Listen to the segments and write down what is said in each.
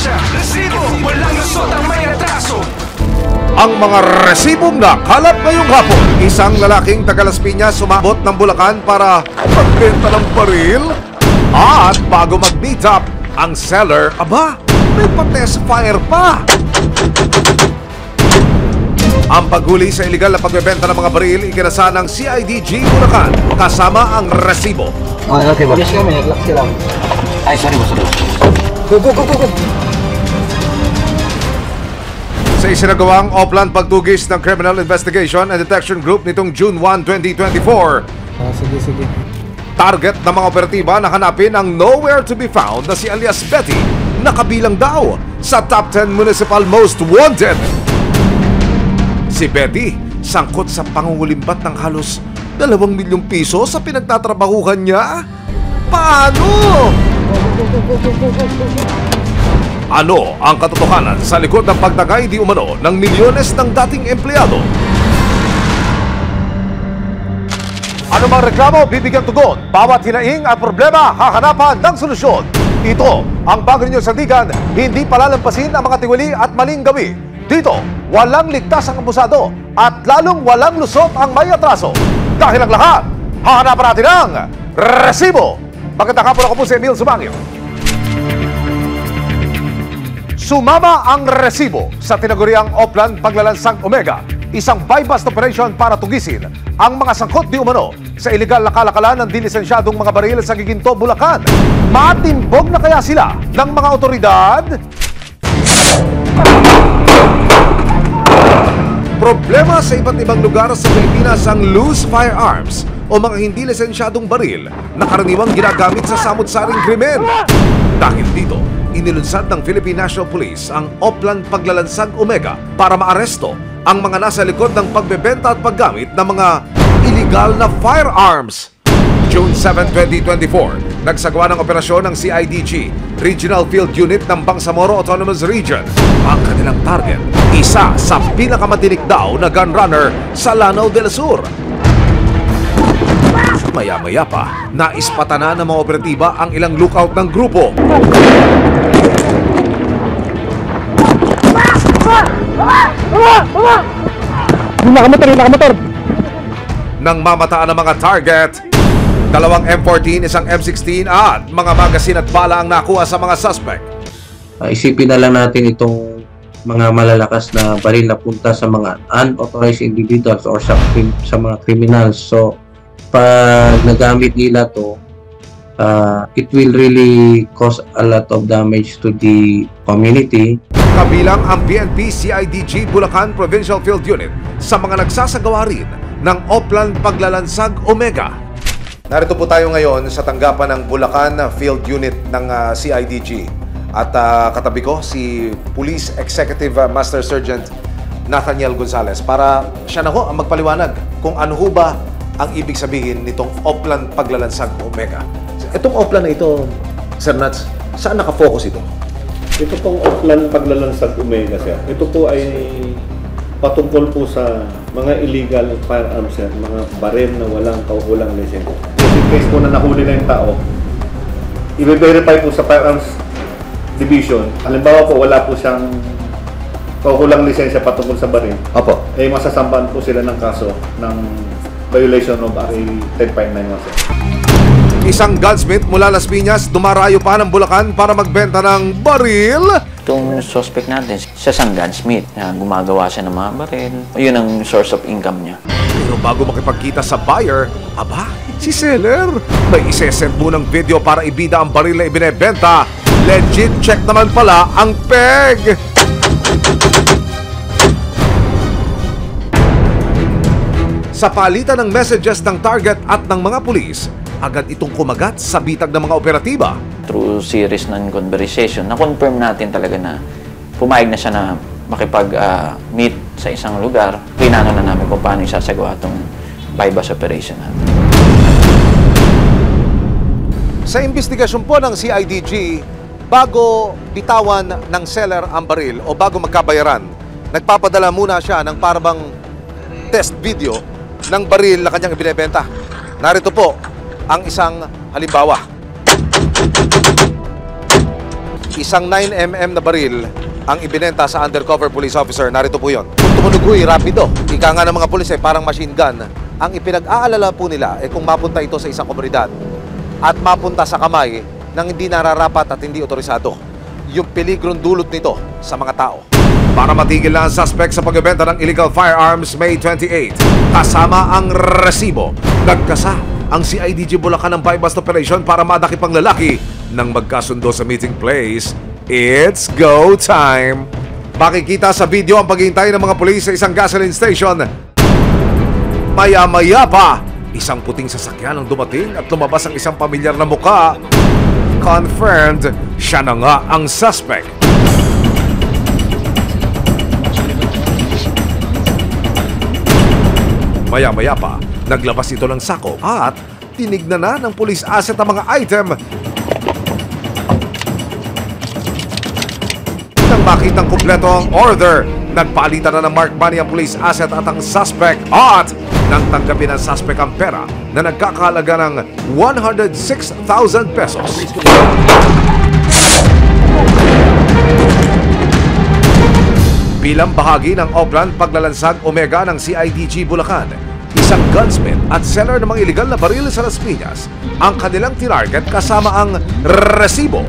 ebidensya, resibo, walang lusot ang may atraso. Ang mga resibong nakalap ngayong hapon. Isang lalaking taga Las Piñas sumabot ng Bulacan para magbenta ng baril. At bago mag-meet up, ang seller, aba, may pa-test fire pa. Ang paghuli sa iligal na pagbebenta ng mga baril ikinasa ng CIDG Bulacan kasama ang resibo. Okay, boss. Yes, kami. Nag-lock sila. Ay, sorry, boss. Go. Sa isinagawang Oplan pagtugis ng Criminal Investigation and Detection Group nitong June 1, 2024. Sige. Target ng mga operatiba na hanapin ang nowhere to be found na si alias Betty na kabilang daw sa Top 10 Municipal Most Wanted. Si Betty sangkot sa pangungulimbat ng halos 2 milyong piso sa pinagtatrabahuhan niya. Paano? Ano ang katotohanan sa likod ng pagtagay di umano ng milyones ng dating empleyado? Ano mang reklamo, bibigyan tugon. Bawat hinaing at problema, hahanapan ng solusyon. Ito ang bago ninyong sandigan, hindi palalampasin ang mga tiwali at maling gawi. Dito, walang ligtas ang abusado at lalong walang lusot ang may atraso. Dahil ang lahat, hahanapan natin ang resibo. Magandang hapon, ako po si Emil Sumangil. Sumama ang resibo sa tinaguriang Oplan Paglalansang Omega, isang buy-bust operation para tugisin ang mga sangkot di umano sa iligal na kalakalan ng dilisensyadong mga baril sa Giginto, Bulacan. Matimbog na kaya sila ng mga otoridad? Problema sa iba't ibang lugar sa Pilipinas ang loose firearms o mga hindi lisensyadong baril na karaniwang ginagamit sa samut-saring krimen. Dahil dito, inilunsad ng Philippine National Police ang Oplan Paglalansag Omega para maaresto ang mga nasa likod ng pagbebenta at paggamit ng mga illegal na firearms. June 7, 2024, nagsagawa ng operasyon ng CIDG, Regional Field Unit ng Bangsamoro Autonomous Region. Ang kanilang target, isa sa pinakamatinik daw na gun runner sa Lanao del Sur. Maya-maya pa, naispata na ng mga operatiba ang ilang lookout ng grupo. Nakamotor! Nang mamataan ang mga target, 2 M14, isang M16 at mga magasin at bala ang nakuha sa mga suspect. Isipin na lang natin itong mga malalakas na baril na punta sa mga unauthorized individuals or sa mga criminals. So, pag nagamit nila to, it will really cause a lot of damage to the community. Kabilang ang PNP CIDG Bulacan Provincial Field Unit sa mga nagsasagawa rin ng Oplan Paglalansag Omega. Narito po tayo ngayon sa tanggapan ng Bulacan Field Unit ng CIDG. At katabi ko si Police Executive Master Sergeant Nathaniel Gonzalez para siya na ho ang magpaliwanag kung ano ho ba ang ibig sabihin nitong Oplan Paglalansag Omega. Itong Oplan na ito, Sir Nats, saan nakafocus ito? Ito pong Oplan Paglalansag Omega, sir. Ito po ay patungkol po sa mga illegal firearms, sir. Mga baril na walang kaukulang lisensya. In case po na nahuli na yung tao, i-verify po sa Firearms Division. Halimbawa po, wala po siyang kaukulang lisensya patungkol sa baril. Opo. Eh, masasambahan po sila ng kaso ng violation of RA 10591, sir. Isang gunsmith mula Las Piñas dumarayo pa ng Bulacan para magbenta ng baril. Itong suspect natin, siya siyang gunsmith na gumagawa siya ng mga baril. Yun ang source of income niya. Pero bago makipagkita sa buyer, aba, si seller. May isesend mo ng video para ibida ang baril na ibinebenta. Legit check naman pala ang peg. Sa palitan ng messages ng target at ng mga pulis, agad itong kumagat sa bitag ng mga operatiba. Through series ng conversation, na-confirm natin talaga na pumayag na siya na makipag-meet sa isang lugar. Pinano na namin kung paano isasagawa itong buy-bust operation natin. Sa investigasyon po ng CIDG, bago bitawan ng seller ang baril o bago magkabayaran, nagpapadala muna siya ng parabang test video ng baril na kanyang ibinebenta. Narito po ang isang halimbawa. Isang 9mm na baril ang ibinenta sa undercover police officer. Narito po yun. Tumunog rapido. Ika nga ng mga pulis parang machine gun. Ang ipinag-aalala po nila kung mapunta ito sa isang komunidad at mapunta sa kamay ng hindi nararapat at hindi otorisado. Yung peligrong dulot nito sa mga tao. Para matigil na ang suspect sa pagbebenta ng illegal firearms May 28, kasama ang resibo, nagkasa ang CIDG Bulacan ng buy-bust operation para madakip ang lalaki nang magkasundo sa meeting place. It's go time! Makikita sa video ang paghihintay ng mga pulis sa isang gasoline station. Maya-maya pa, isang puting sasakyan ang dumating at lumabas ang isang pamilyar na muka. Confirmed, siya na nga ang suspect. Maya-maya pa, naglabas ito ng sako at tinignan na ng police asset ang mga item. Nang makitang kumpleto ang order, nagpalitan na ng mark money ang police asset at ang suspect at nang tanggapin ng suspect ang pera na nagkakahalaga ng 106,000 pesos. Bilang bahagi ng Oakland Paglalansag Omega ng CIDG Bulacan, isang gunsmith at seller ng mga illegal na baril sa Las Piñas ang kanilang tinarget kasama ang resibo.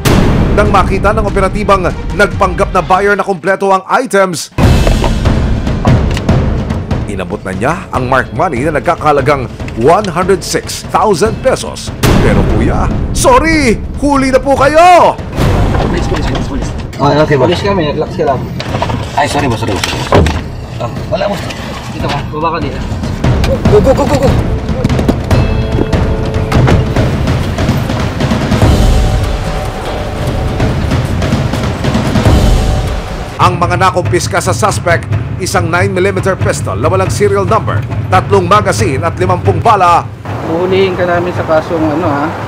Nang makita ng operatibang nagpanggap na buyer na kumpleto ang items, inabot na niya ang mark money na nagkakalagang 106,000 pesos. Pero kuya, sorry! Huli na po kayo! Police. Okay, boss. Police kami, relax ka lang. Ay, sorry boss. Wala boss. Dito ka, baba ka dito. Go. Ang mga nakumpiska sa suspect, isang 9mm pistol na walang serial number, 3 magazine at 50 bala. Uhulihin ka namin sa kasong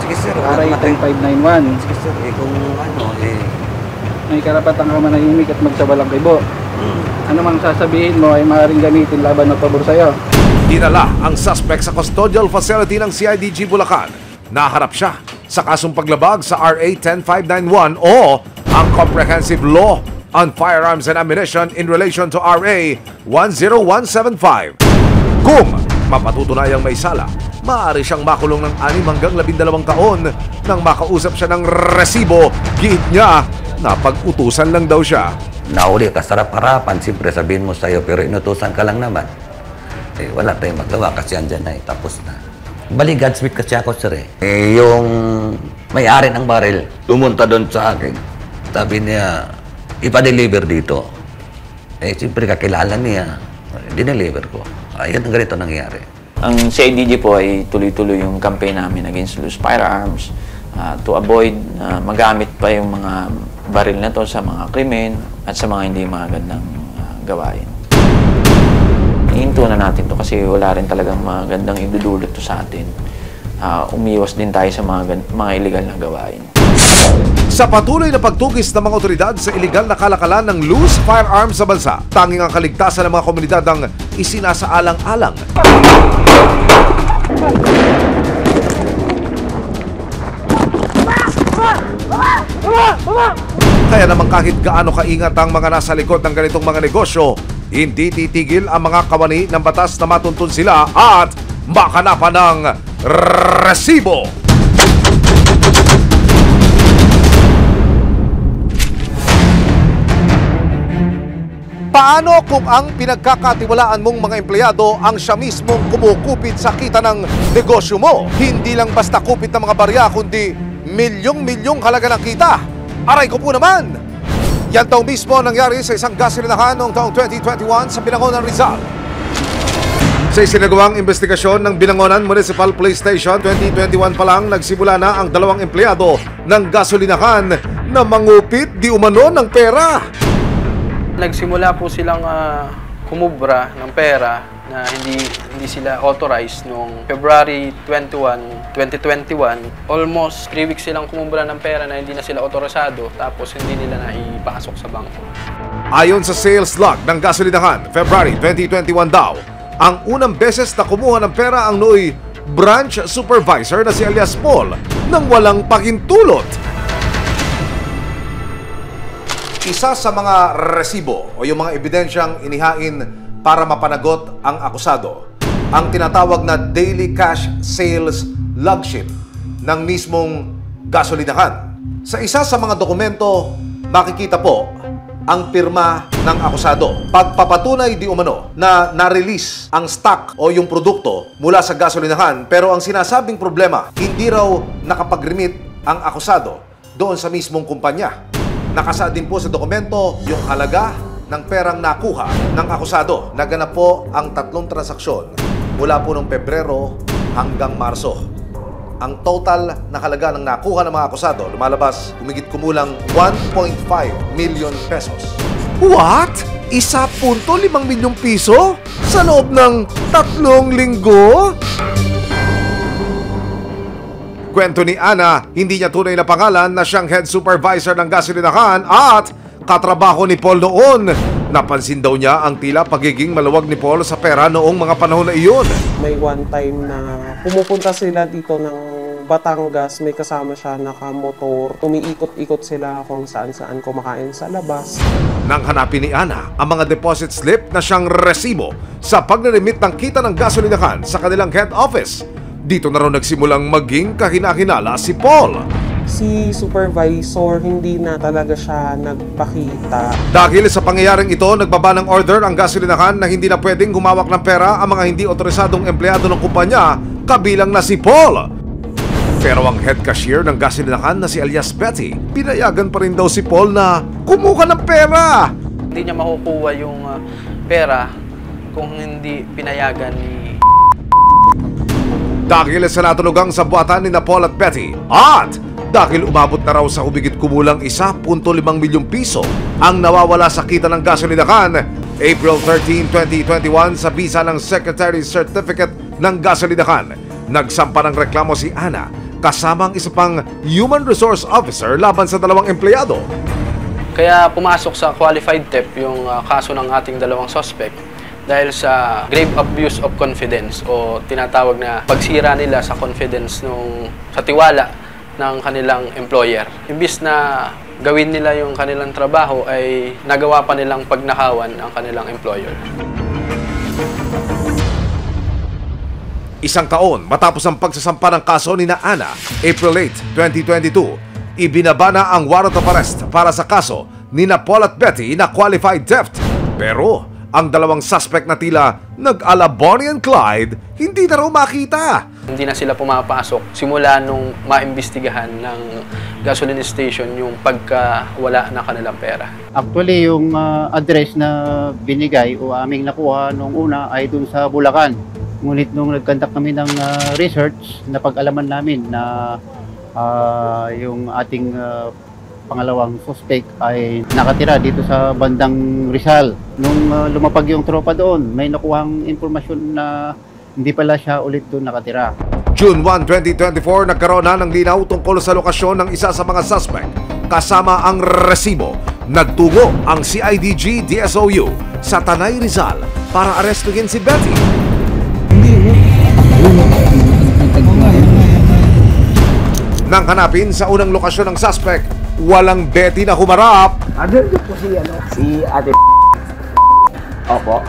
Sige sir. RA 10591. Sige sir, kung May karapatan ka manahimik at magsabalang kibo. Ano mang sasabihin mo ay maaaring gamitin laban ng pabor sa'yo. Dinala ang suspect sa custodial facility ng CIDG Bulacan. Naharap siya sa kasong paglabag sa RA 10591 o ang Comprehensive Law on Firearms and Ammunition in relation to RA 10175. Kung mapatutunayang may sala, maaari siyang makulong ng 6 hanggang 12 taon nang makausap siya ng resibo. Giit niya na pag-utusan lang daw siya. Nauli ka, sarap-harapan, siyempre sabihin mo sa'yo, pero inutusan ka lang naman. Eh, wala tayong magawa kasi andyan na, tapos na. Bali, Godspeed kasi ako, sir, yung may-ari ng baril, pumunta doon sa akin. Sabi niya, ipa-deliver dito. Eh, siyempre kakilala niya. Dineliver ko. Ayun ang ganito nangyari. Ang CIDG po ay tuloy-tuloy yung campaign namin against loose firearms to avoid magamit pa yung mga baril na to sa mga krimen at sa mga hindi magandang gawain. Ihinto na natin to kasi wala rin talagang magandang idudulot to sa atin. Umiwas din tayo sa mga illegal na gawain. Sa patuloy na pagtugis ng mga otoridad sa illegal na kalakalan ng loose firearms sa bansa, tanging ang kaligtasan ng mga komunidad ang isinasaalang-alang. Kaya naman kahit gaano kaingat ang mga nasa likod ng ganitong mga negosyo, hindi titigil ang mga kawani ng batas na matuntun sila at makanapan ng resibo. Paano kung ang pinagkakatiwalaan mong mga empleyado ang siya mismong kumukupit sa kita ng negosyo mo? Hindi lang basta kupit ng mga barya, kundi milyong-milyong halaga ng kita. Aray ko po naman! Yan daw mismo nangyari sa isang gasolinahan noong taong 2021 sa Binangonan, Rizal. Sa isinagawang investigasyon ng Binangonan Municipal Police Station, 2021 pa lang nagsimula na ang 2 empleyado ng gasolinahan na mangupit di umano ng pera. Nagsimula po silang kumubra ng pera na hindi sila authorized noong February 21, 2021. Almost 3 weeks silang kumubra ng pera na hindi na sila autorisado tapos hindi nila na ipasok sa bangko. Ayon sa sales log ng gasolinahan, February 2021 daw, ang unang beses na kumuha ng pera ang nooy branch supervisor na si alias Paul nang walang pahintulot. Isa sa mga resibo o yung mga ebidensyang inihain para mapanagot ang akusado, ang tinatawag na daily cash sales log sheet ng mismong gasolinahan. Sa isa sa mga dokumento, makikita po ang pirma ng akusado. Pagpapatunay di umano na na-release ang stock o yung produkto mula sa gasolinahan, pero ang sinasabing problema, hindi raw nakapag-remit ang akusado doon sa mismong kumpanya. Nakasaad din po sa dokumento yung halaga ng perang nakuha ng akusado. Naganap po ang 3 transaksyon mula po noong Pebrero hanggang Marso. Ang total na halaga ng nakuha ng mga akusado lumalabas humigit kumulang 1.5 million pesos. What? 1.5 milyong piso? Sa loob ng 3 linggo? Kwento ni Ana, hindi niya tunay na pangalan na siyang head supervisor ng gasolinahan at katrabaho ni Paul noon. Napansin daw niya ang tila pagiging maluwag ni Paul sa pera noong mga panahon na iyon. May one time na pumupunta sila dito ng Batangas, may kasama siya nakamotor. Umiikot-ikot sila kung saan-saan kumakain sa labas. Nang hanapin ni Ana ang mga deposit slip na siyang resibo sa pagre-remit ng kita ng gasolinahan sa kanilang head office, dito na raw nagsimulang maging kahina-hinala si Paul. Si supervisor, hindi na talaga siya nagpakita. Dahil sa pangyayaring ito, nagbaba ng order ang gasolinahan na hindi na pwedeng humawak ng pera ang mga hindi otorisadong empleyado ng kumpanya, kabilang na si Paul. Pero ang head cashier ng gasolinahan na si alias Betty, pinayagan pa rin daw si Paul na kumuha ng pera. Hindi niya makukuha yung pera kung hindi pinayagan ni... Dahil sa natulugang sa buhatan ni Paul at Betty at dahil umabot na raw sa humigit kumulang 1.5 milyong piso ang nawawala sa kita ng gasolinahan, April 13, 2021 sa bisa ng Secretary's Certificate ng gasolinahan, nagsampa ng reklamo si Ana kasama ang isa pang Human Resource Officer laban sa 2 empleyado. Kaya pumasok sa qualified theft yung kaso ng ating 2 suspect dahil sa grave abuse of confidence o tinatawag na pagsira nila sa confidence sa tiwala ng kanilang employer. Imbis na gawin nila yung kanilang trabaho ay nagawa pa nilang pagnakawan ang kanilang employer. Isang taon matapos ang pagsasampa ng kaso ni Ana, April 8, 2022, ibinaba na ang warrant of arrest para sa kaso ni Paul at Betty na qualified theft. Pero ang 2 suspect na tila nag-ala Bonnie and Clyde, hindi na raw makita. Hindi na sila pumapasok simula nung maimbestigahan ng gasoline station yung pagkawala ng kanilang pera. Actually, yung address na binigay o aming nakuha nung una ay dun sa Bulacan. Ngunit nung nag-conduct kami ng research, napag-alaman namin na yung ating pangalawang suspect ay nakatira dito sa bandang Rizal. Nung lumapag yung tropa doon, may nakuhang impormasyon na hindi pala siya ulit doon nakatira. June 1, 2024, nagkaroon na ng linaw tungkol sa lokasyon ng isa sa mga suspect. Kasama ang resibo, nagtungo ang CIDG DSOU sa Tanay Rizal para arestuhin si Betty. Nang hanapin sa unang lokasyon ng suspect, walang Betty na humarap. Si Ate Opo.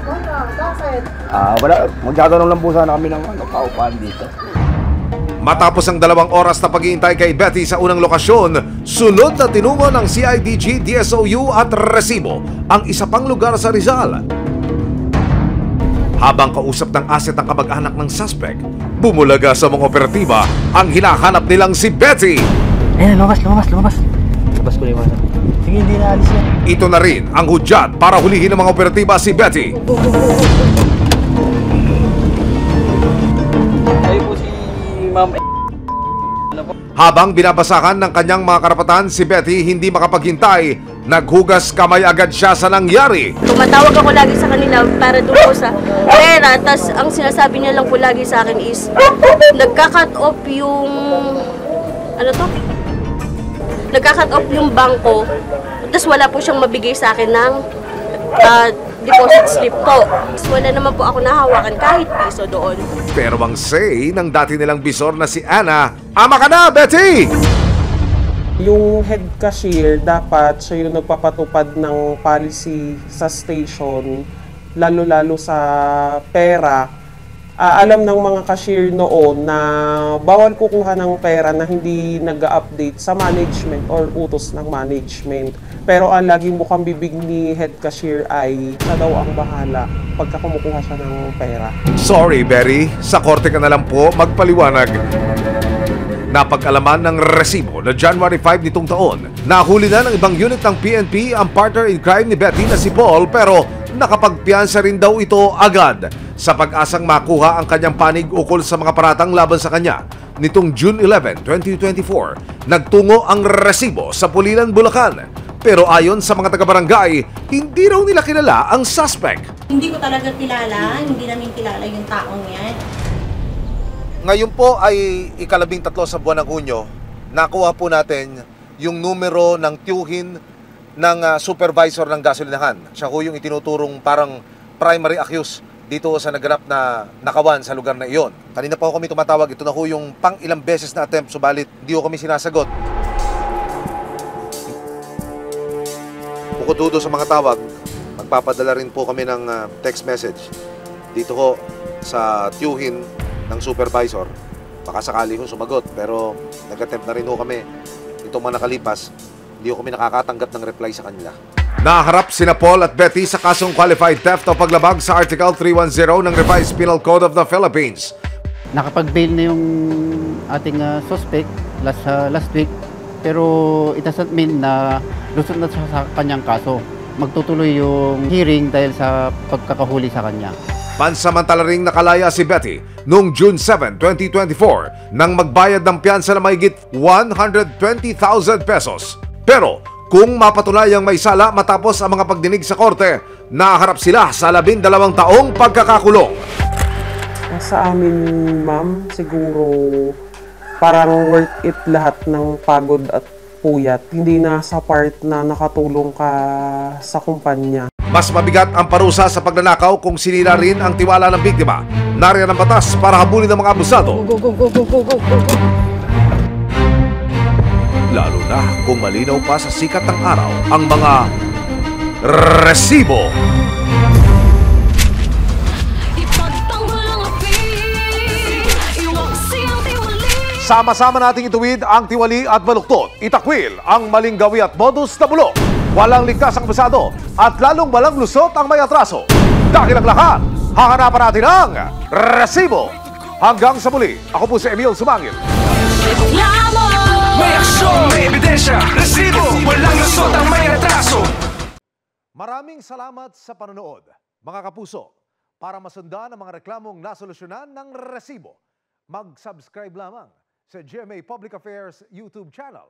Bakit? Wala. Magtatanong lang po sana kami ng paupahan dito. Matapos ang 2 oras na paghihintay kay Betty sa unang lokasyon, sunod na tinungo ng CIDG, DSOU at resibo ang isa pang lugar sa Rizal. Habang kausap ng asset ng kamag-anak ng suspect, bumulaga sa mga operatiba ang hinahanap nilang si Betty. Lumabas. Labas ko yung mga. Sige, hindi na alis yan. Ito na rin ang hudyat para hulihin ng mga operatiba si Betty. Kayo po si Ma'am Habang binabasahan ng kanyang mga karapatan, si Betty hindi makapaghintay. Naghugas kamay agad siya sa nangyari. Tumatawag ako lagi sa kanila para doon po sa pera. Tapos ang sinasabi niya lang po lagi sa akin is, nagka-cut off yung, nagka-cut off yung bangko. Tapos wala po siyang mabigay sa akin ng deposit slip po. Tapos wala naman po ako nahawakan kahit piso doon. Pero ang say ng dati nilang bisor na si Ana, "Ama ka na, Betty!" Yung head cashier, dapat siya yung nagpapatupad ng policy sa station, lalo-lalo sa pera. Alam ng mga cashier noon na bawal kukuha ng pera na hindi nag-update sa management or utos ng management. Pero ang laging bukang bibig ni head cashier ay siya daw ang bahala pagka kumukuha siya ng pera. Sorry, Berry. Sa korte ka na lang po magpaliwanag. Napag-alaman ng resibo na January 5 nitong taon. Nahuli na ng ibang unit ng PNP ang partner in crime ni Betty na si Paul, pero nakapagpiyansa rin daw ito agad sa pag-asang makuha ang kanyang panig ukol sa mga paratang laban sa kanya. Nitong June 11, 2024, nagtungo ang resibo sa Pulilan, Bulacan. Pero ayon sa mga taga-barangay, hindi raw nila kilala ang suspect. Hindi ko talaga kilala, hindi namin kilala yung taong yan. Ngayon po ay ika-13 sa buwan ng Hunyo. Nakuha po natin yung numero ng tiyuhin ng supervisor ng gasolinahan. Siya po yung itinuturong parang primary accused dito sa naganap na nakawan sa lugar na iyon. Kanina pa kami tumatawag. Ito na po yung pang-ilang beses na attempt, subalit di ko kami sinasagot. Bukod doon sa mga tawag, magpapadala rin po kami ng text message dito ho sa tiyuhin ng supervisor. Baka sakali ho sumagot, pero nag-attempt na rin ho kami itong mga nakalipas. Hindi ho kami nakakatanggap ng reply sa kanila. Naharap sina Paul at Betty sa kasong qualified theft o paglabag sa Article 310 ng Revised Penal Code of the Philippines. Nakapag-bail na yung ating suspect last week, pero it doesn't mean na lusot na sa kanyang kaso. Magtutuloy yung hearing dahil sa pagkakahuli sa kanya. Pansamantala ring nakalaya si Betty noong June 7, 2024 nang magbayad ng piyansa na mahigit 120,000 pesos. Pero kung mapatunayang may sala matapos ang mga pagdinig sa korte, naharap sila sa 12 taong pagkakakulong. Sa amin, ma'am, siguro parang worth it lahat ng pagod at puyat. Hindi na sa part na nakatulong ka sa kumpanya. Mas mabigat ang parusa sa pagnanakaw kung sinira rin ang tiwala ng biktima. Nariyan ang batas para habulin ng mga abusado. Lalo na kung malinaw pa sa sikat ng araw ang mga resibo. Sama-sama nating ituwid ang tiwali at baluktot. Itakwil ang maling gawi at modus na bulok. Walang ligtas ang abusado at lalong walang lusot ang may atraso. Dahil ang lahat, hahanapan natin ang resibo. Hanggang sa muli, ako po si Emil Sumangil. May aksyon, may ebidensya, resibo, walang lusot ang may atraso. Maraming salamat sa panonood, mga kapuso. Para masundan ang mga reklamong nasolusyonan ng resibo, mag-subscribe lamang sa GMA Public Affairs YouTube channel.